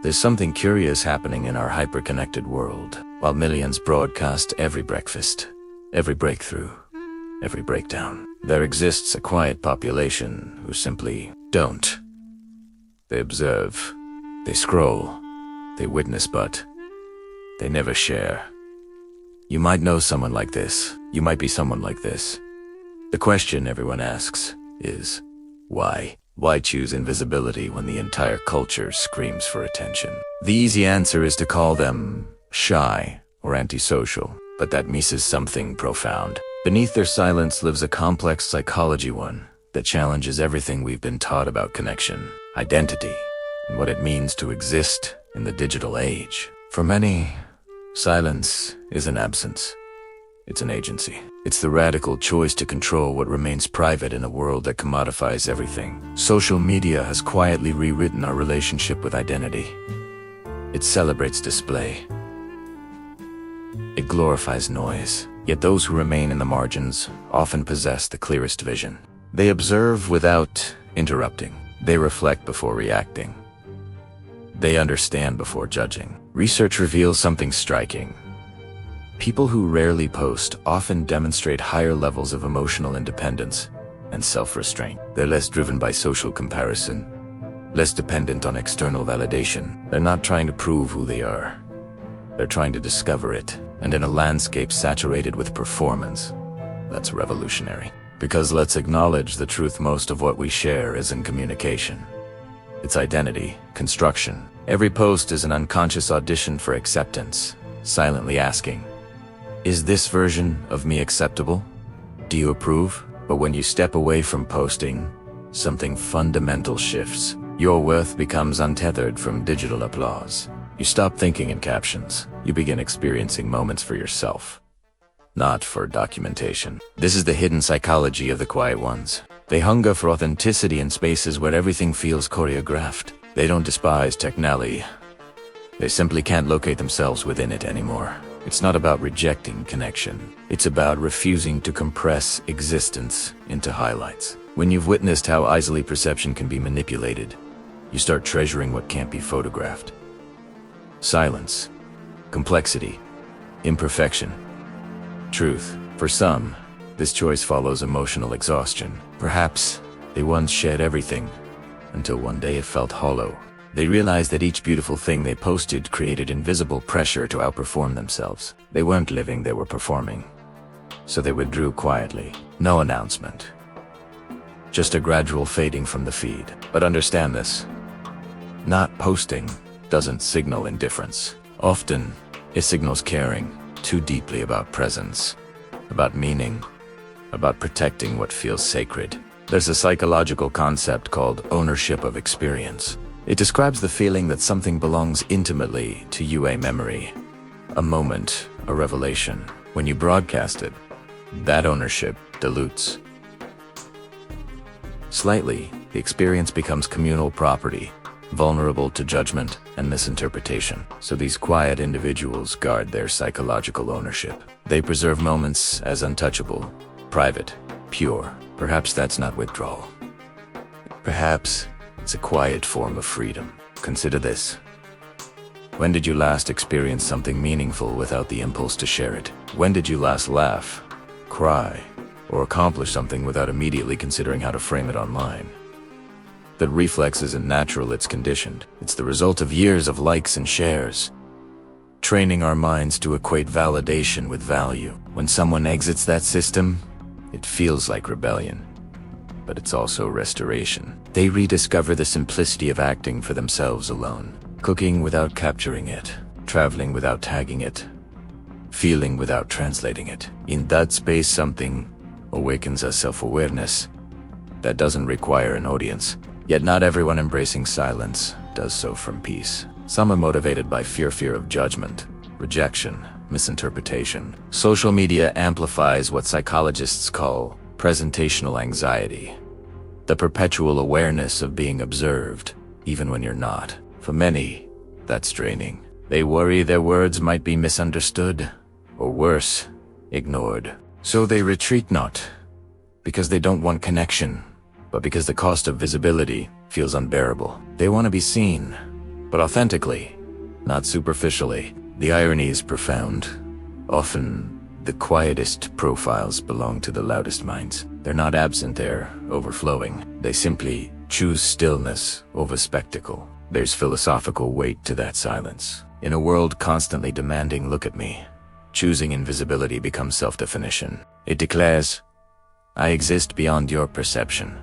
There's something curious happening in our hyper-connected world. While millions broadcast every breakfast, every breakthrough, every breakdown, there exists a quiet population who simply don't. They observe, they scroll, they witness, but they never share. You might know someone like this. You might be someone like this. The question everyone asks is, why? Why choose invisibility when the entire culture screams for attention? The easy answer is to call them shy or antisocial, but that misses something profound. Beneath their silence lives a complex psychology, one that challenges everything we've been taught about connection, identity, and what it means to exist in the digital age. For many, silence isn't absence. It's an agency. It's the radical choice to control what remains private in a world that commodifies everything. Social media has quietly rewritten our relationship with identity. It celebrates display. It glorifies noise. Yet those who remain in the margins often possess the clearest vision. They observe without interrupting. They reflect before reacting. They understand before judging. Research reveals something striking. People who rarely post often demonstrate higher levels of emotional independence and self-restraint. They're less driven by social comparison, less dependent on external validation. They're not trying to prove who they are. They're trying to discover it. And in a landscape saturated with performance, that's revolutionary. Because let's acknowledge the truth, most of what we share isn't communication. It's identity, construction. Every post is an unconscious audition for acceptance, silently asking, is this version of me acceptable? Do you approve? But when you step away from posting, something fundamental shifts. Your worth becomes untethered from digital applause. You stop thinking in captions. You begin experiencing moments for yourself, not for documentation. This is the hidden psychology of the quiet ones. They hunger for authenticity in spaces where everything feels choreographed. They don't despise technology. They simply can't locate themselves within it anymore. It's not about rejecting connection. It's about refusing to compress existence into highlights. When you've witnessed how easily perception can be manipulated, you start treasuring what can't be photographed. Silence, complexity, imperfection, truth. For some, this choice follows emotional exhaustion. Perhaps they once shared everything, until one day it felt hollow. They realized that each beautiful thing they posted created invisible pressure to outperform themselves. They weren't living, they were performing. So they withdrew quietly. No announcement. Just a gradual fading from the feed. But understand this. Not posting doesn't signal indifference. Often, it signals caring too deeply about presence, about meaning, about protecting what feels sacred. There's a psychological concept called ownership of experience. It describes the feeling that something belongs intimately to you, a memory, a moment, a revelation. When you broadcast it, that ownership dilutes. Slightly, the experience becomes communal property, vulnerable to judgment and misinterpretation. So these quiet individuals guard their psychological ownership. They preserve moments as untouchable, private, pure. Perhaps that's not withdrawal. Perhaps it's a quiet form of freedom. Consider this. When did you last experience something meaningful without the impulse to share it? When did you last laugh, cry, or accomplish something without immediately considering how to frame it online? That reflex isn't natural, it's conditioned. It's the result of years of likes and shares, training our minds to equate validation with value. When someone exits that system, it feels like rebellion, but it's also restoration. They rediscover the simplicity of acting for themselves alone, cooking without capturing it, traveling without tagging it, feeling without translating it. In that space, something awakens a self-awareness that doesn't require an audience. Yet not everyone embracing silence does so from peace. Some are motivated by fear of judgment, rejection, misinterpretation. Social media amplifies what psychologists call presentational anxiety, the perpetual awareness of being observed, even when you're not. For many, that's draining. They worry their words might be misunderstood, or worse, ignored. So they retreat, not because they don't want connection, but because the cost of visibility feels unbearable. They want to be seen, but authentically, not superficially. The irony is profound. Often, the quietest profiles belong to the loudest minds. They're not absent, they're overflowing. They simply choose stillness over spectacle. There's philosophical weight to that silence. In a world constantly demanding, "Look at me," choosing invisibility becomes self-definition. It declares, "I exist beyond your perception."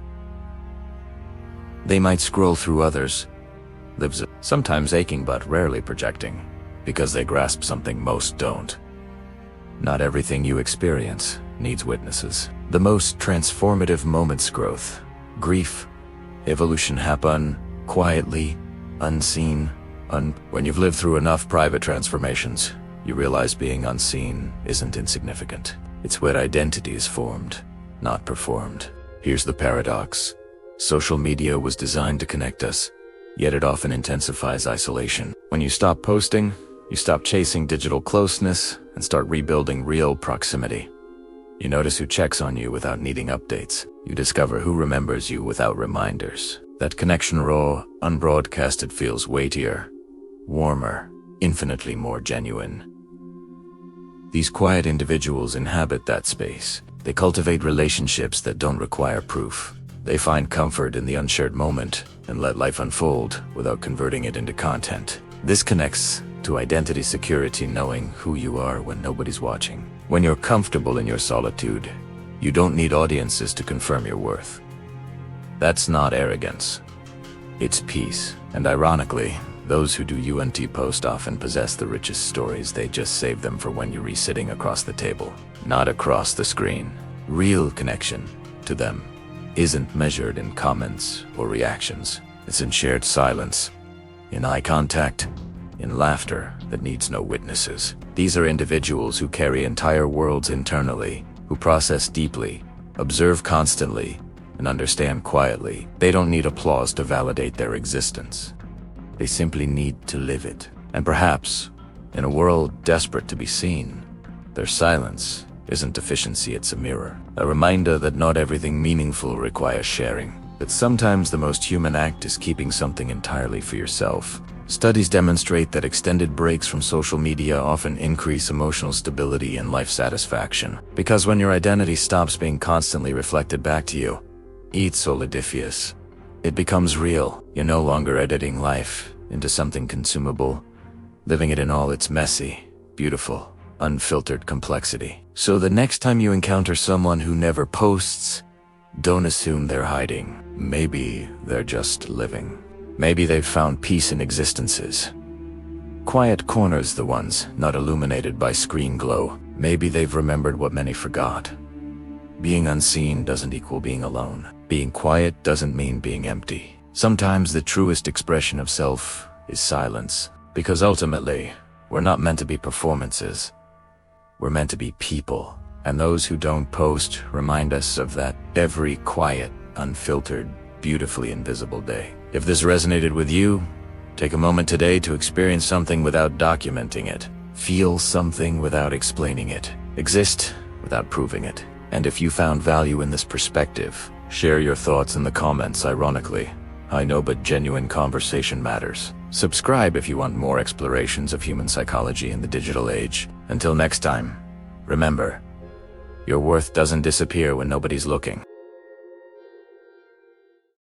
They might scroll through others' lives, sometimes aching but rarely projecting, because they grasp something most don't. Not everything you experience needs witnesses. The most transformative moments, growth, grief, evolution, happen quietly, unseen. When you've lived through enough private transformations, you realize being unseen isn't insignificant. It's where identity is formed, not performed. Here's the paradox. Social media was designed to connect us, yet it often intensifies isolation. When you stop posting, you stop chasing digital closeness and start rebuilding real proximity. You notice who checks on you without needing updates. You discover who remembers you without reminders. That connection, raw, unbroadcasted, feels weightier, warmer, infinitely more genuine. These quiet individuals inhabit that space. They cultivate relationships that don't require proof. They find comfort in the unshared moment and let life unfold without converting it into content. This connects to identity security, knowing who you are when nobody's watching. When you're comfortable in your solitude, you don't need audiences to confirm your worth. That's not arrogance. It's peace. And ironically, those who do UNT post often possess the richest stories. They just save them for when you're sitting across the table, not across the screen. Real connection to them isn't measured in comments or reactions. It's in shared silence, in eye contact, in laughter that needs no witnesses. These are individuals who carry entire worlds internally, who process deeply, observe constantly, and understand quietly. They don't need applause to validate their existence. They simply need to live it. And perhaps, in a world desperate to be seen, their silence isn't deficiency, it's a mirror. A reminder that not everything meaningful requires sharing. That sometimes the most human act is keeping something entirely for yourself. Studies demonstrate that extended breaks from social media often increase emotional stability and life satisfaction. Because when your identity stops being constantly reflected back to you, it's solidifies. It becomes real. You're no longer editing life into something consumable, living it in all its messy, beautiful, unfiltered complexity. So the next time you encounter someone who never posts, don't assume they're hiding. Maybe they're just living. Maybe they've found peace in existences. Quiet corners, the ones not illuminated by screen glow. Maybe they've remembered what many forgot. Being unseen doesn't equal being alone. Being quiet doesn't mean being empty. Sometimes the truest expression of self is silence. Because ultimately, we're not meant to be performances. We're meant to be people. And those who don't post remind us of that every quiet, unfiltered, beautifully invisible day. If this resonated with you, take a moment today to experience something without documenting it. Feel something without explaining it. Exist without proving it. And if you found value in this perspective, share your thoughts in the comments. Ironically, I know, but genuine conversation matters. Subscribe if you want more explorations of human psychology in the digital age. Until next time, remember, your worth doesn't disappear when nobody's looking.